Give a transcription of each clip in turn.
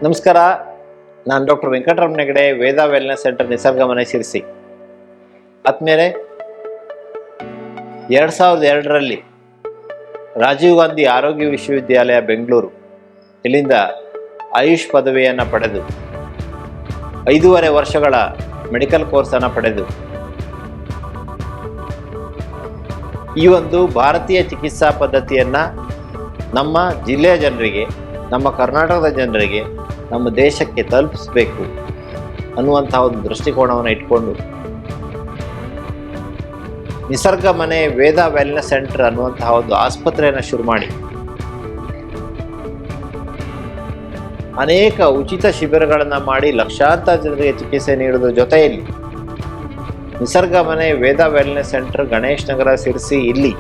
ನಮಸ್ಕಾರ. ನಾನು ಡಾಕ್ಟರ್ ವೆಂಕಟರಮಣ ಹೆಗಡೆ, ವೇದ wellness centre, ನಿಸರ್ಗ ಮನೆ, ಶಿರಸಿ. ಆದ್ಮೇಲೆ 2002ರಲ್ಲಿ ರಾಜೀವ್ ಗಾಂಧಿ ಆರೋಗ್ಯ ವಿಶ್ವವಿದ್ಯಾಲಯ ಬೆಂಗಳೂರು ಇಲ್ಲಿಂದ ಆಯುಷ್ ಪದವಿಯನ್ನು ಪಡೆದು 5.5 ವರ್ಷಗಳ ಮೆಡಿಕಲ್ ಕೋರ್ಸನ್ನು ಪಡೆದು ಈ ಒಂದು ಭಾರತೀಯ ಚಿಕಿತ್ಸಾ ಪದ್ಧತಿಯನ್ನು ನಮ್ಮ ಜಿಲ್ಲೆಯ ಜನರಿಗೆ, ನಮ್ಮ ಕರ್ನಾಟಕದ ಜನರಿಗೆ, ನಮ್ಮ ದೇಶಕ್ಕೆ ತಲುಪಿಸಬೇಕು ಅನ್ನುವಂಥ ಒಂದು ದೃಷ್ಟಿಕೋನವನ್ನು ಇಟ್ಕೊಂಡು ನಿಸರ್ಗ ಮನೆ ವೇದ ವೆಲ್ನೆಸ್ ಸೆಂಟರ್ ಅನ್ನುವಂತಹ ಒಂದು ಆಸ್ಪತ್ರೆಯನ್ನು ಶುರು ಮಾಡಿ ಅನೇಕ ಉಚಿತ ಶಿಬಿರಗಳನ್ನು ಮಾಡಿ ಲಕ್ಷಾಂತರ ಜನರಿಗೆ ಚಿಕಿತ್ಸೆ ನೀಡುವುದರ ಜೊತೆಯಲ್ಲಿ ನಿಸರ್ಗ ಮನೆ ವೇದ ವೆಲ್ನೆಸ್ ಸೆಂಟರ್ ಗಣೇಶ್ ನಗರ, ಶಿರಸಿ ಇಲ್ಲಿ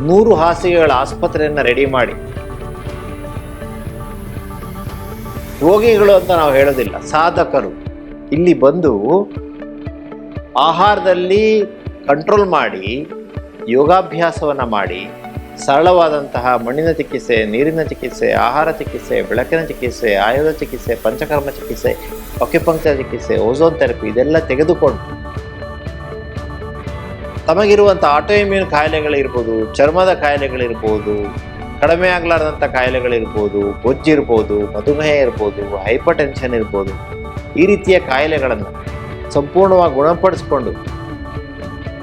100 ಹಾಸಿಗೆಗಳ ಆಸ್ಪತ್ರೆಯನ್ನು ರೆಡಿ ಮಾಡಿ, ರೋಗಿಗಳು ಅಂತ ನಾವು ಹೇಳೋದಿಲ್ಲ, ಸಾಧಕರು ಇಲ್ಲಿ ಬಂದು ಆಹಾರದಲ್ಲಿ ಕಂಟ್ರೋಲ್ ಮಾಡಿ ಯೋಗಾಭ್ಯಾಸವನ್ನು ಮಾಡಿ ಸರಳವಾದಂತಹ ಮಣ್ಣಿನ ಚಿಕಿತ್ಸೆ, ನೀರಿನ ಚಿಕಿತ್ಸೆ, ಆಹಾರ ಚಿಕಿತ್ಸೆ, ಬೆಳಕಿನ ಚಿಕಿತ್ಸೆ, ಆಯುರ್ವೇದ ಚಿಕಿತ್ಸೆ, ಪಂಚಕರ್ಮ ಚಿಕಿತ್ಸೆ, ಅಕ್ಯುಪಂಕ್ಚರ್ ಚಿಕಿತ್ಸೆ, ಓಝೋನ್ ಥೆರಪಿ ಇದೆಲ್ಲ ತೆಗೆದುಕೊಂಡು ತಮಗಿರುವಂಥ ಆಟೋಇಮ್ಯೂನ್ ಕಾಯಿಲೆಗಳಿರ್ಬೋದು, ಚರ್ಮದ ಕಾಯಿಲೆಗಳಿರ್ಬೋದು, ಕಡಿಮೆ ಆಗಲಾರ್ದಂಥ ಕಾಯಿಲೆಗಳಿರ್ಬೋದು, ಬೊಜ್ಜಿರ್ಬೋದು, ಮಧುಮೇಹ ಇರ್ಬೋದು, ಹೈಪರ್ ಟೆನ್ಷನ್ ಇರ್ಬೋದು, ಈ ರೀತಿಯ ಕಾಯಿಲೆಗಳನ್ನು ಸಂಪೂರ್ಣವಾಗಿ ಗುಣಪಡಿಸ್ಕೊಂಡು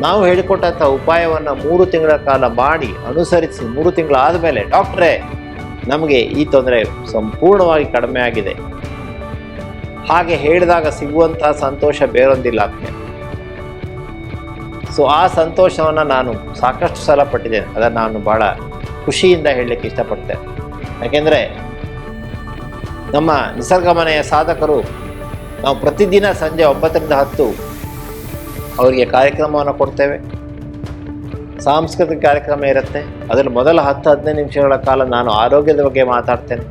ನಾವು ಹೇಳಿಕೊಟ್ಟಂಥ ಉಪಾಯವನ್ನು 3 ತಿಂಗಳ ಕಾಲ ಮಾಡಿ ಅನುಸರಿಸಿ 3 ತಿಂಗಳಾದ ಮೇಲೆ ಡಾಕ್ಟ್ರೇ ನಮಗೆ ಈ ತೊಂದರೆ ಸಂಪೂರ್ಣವಾಗಿ ಕಡಿಮೆ ಆಗಿದೆ ಹಾಗೆ ಹೇಳಿದಾಗ ಸಿಗುವಂತಹ ಸಂತೋಷ ಬೇರೊಂದಿಲ್ಲ ಆದ್ಮೇಲೆ. ಸೊ ಆ ಸಂತೋಷವನ್ನು ನಾನು ಸಾಕಷ್ಟು ಸಲ ಪಟ್ಟಿದ್ದೇನೆ. ಅದನ್ನು ನಾನು ಭಾಳ ಖುಷಿಯಿಂದ ಹೇಳಲಿಕ್ಕೆ ಇಷ್ಟಪಡ್ತೇನೆ. ಯಾಕೆಂದರೆ ನಮ್ಮ ನಿಸರ್ಗ ಮನೆಯ ಸಾಧಕರು ನಾವು ಪ್ರತಿದಿನ ಸಂಜೆ 9ರಿಂದ 10 ಅವರಿಗೆ ಕಾರ್ಯಕ್ರಮವನ್ನು ಕೊಡ್ತೇವೆ. ಸಾಂಸ್ಕೃತಿಕ ಕಾರ್ಯಕ್ರಮ ಇರುತ್ತೆ. ಅದರಲ್ಲಿ ಮೊದಲ 10-15 ನಿಮಿಷಗಳ ಕಾಲ ನಾನು ಆರೋಗ್ಯದ ಬಗ್ಗೆ ಮಾತಾಡ್ತೇನೆ.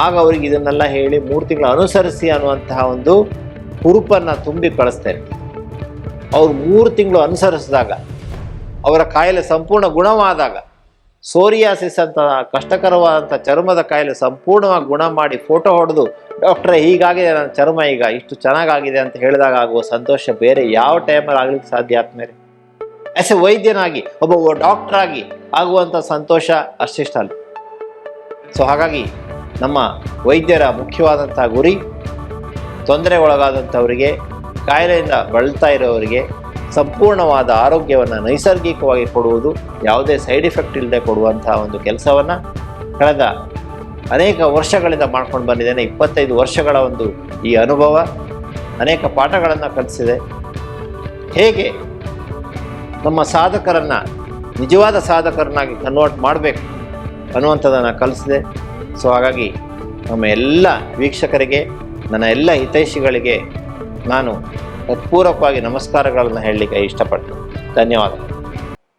ಆಗ ಅವರಿಗೆ ಇದನ್ನೆಲ್ಲ ಹೇಳಿ 3 ತಿಂಗಳು ಅನುಸರಿಸಿ ಅನ್ನುವಂತಹ ಒಂದು ಹುರುಪನ್ನು ತುಂಬಿ ಕಳಿಸ್ತೇನೆ. ಅವರು 3 ತಿಂಗಳು ಅನುಸರಿಸಿದಾಗ ಅವರ ಕಾಯಿಲೆ ಸಂಪೂರ್ಣ ಗುಣವಾದಾಗ, ಸೋರಿಯಾಸಿಸ್ ಅಂತ ಕಷ್ಟಕರವಾದಂಥ ಚರ್ಮದ ಕಾಯಿಲೆ ಸಂಪೂರ್ಣವಾಗಿ ಗುಣ ಮಾಡಿ ಫೋಟೋ ಹೊಡೆದು ಡಾಕ್ಟ್ರೇ ಹೀಗಾಗಿದೆ ನನ್ನ ಚರ್ಮ ಈಗ ಇಷ್ಟು ಚೆನ್ನಾಗಾಗಿದೆ ಅಂತ ಹೇಳಿದಾಗ ಆಗುವ ಸಂತೋಷ ಬೇರೆ ಯಾವ ಟೈಮಲ್ಲಿ ಆಗ್ಲಿಕ್ಕೆ ಸಾಧ್ಯ ಆದ್ಮೇಲೆ. ಆ್ಯಸ್ ಎ ವೈದ್ಯನಾಗಿ, ಒಬ್ಬ ಡಾಕ್ಟ್ರಾಗಿ ಆಗುವಂಥ ಸಂತೋಷ ಅಷ್ಟಿಷ್ಟಲ್ಲ. ಸೊ ಹಾಗಾಗಿ ನಮ್ಮ ವೈದ್ಯರ ಮುಖ್ಯವಾದಂಥ ಗುರಿ ತೊಂದರೆ ಒಳಗಾದಂಥವರಿಗೆ, ಕಾಯಿಲೆಯಿಂದ ಬಳಲ್ತಾ ಇರೋವರಿಗೆ ಸಂಪೂರ್ಣವಾದ ಆರೋಗ್ಯವನ್ನು ನೈಸರ್ಗಿಕವಾಗಿ ಕೊಡುವುದು, ಯಾವುದೇ ಸೈಡ್ ಎಫೆಕ್ಟ್ ಇಲ್ಲದೆ ಕೊಡುವಂತಹ ಒಂದು ಕೆಲಸವನ್ನು ಕಳೆದ ಅನೇಕ ವರ್ಷಗಳಿಂದ ಮಾಡ್ಕೊಂಡು ಬಂದಿದ್ದೇನೆ. 25 ವರ್ಷಗಳ ಒಂದು ಈ ಅನುಭವ ಅನೇಕ ಪಾಠಗಳನ್ನು ಕಲಿಸಿದೆ. ಹೇಗೆ ನಮ್ಮ ಸಾಧಕರನ್ನು ನಿಜವಾದ ಸಾಧಕರನ್ನಾಗಿ ಕನ್ವರ್ಟ್ ಮಾಡಬೇಕು ಅನ್ನುವಂಥದ್ದನ್ನು ಕಲಿಸಿದೆ. ಸೊ ಹಾಗಾಗಿ ನಮ್ಮ ಎಲ್ಲ ವೀಕ್ಷಕರಿಗೆ, ನನ್ನ ಎಲ್ಲ ಹಿತೈಷಿಗಳಿಗೆ ನಾನು ಹೃತ್ಪೂರ್ವಕವಾಗಿ ನಮಸ್ಕಾರಗಳನ್ನು ಹೇಳಲಿಕ್ಕೆ ಇಷ್ಟಪಡ್ತೀನಿ. ಧನ್ಯವಾದಗಳು.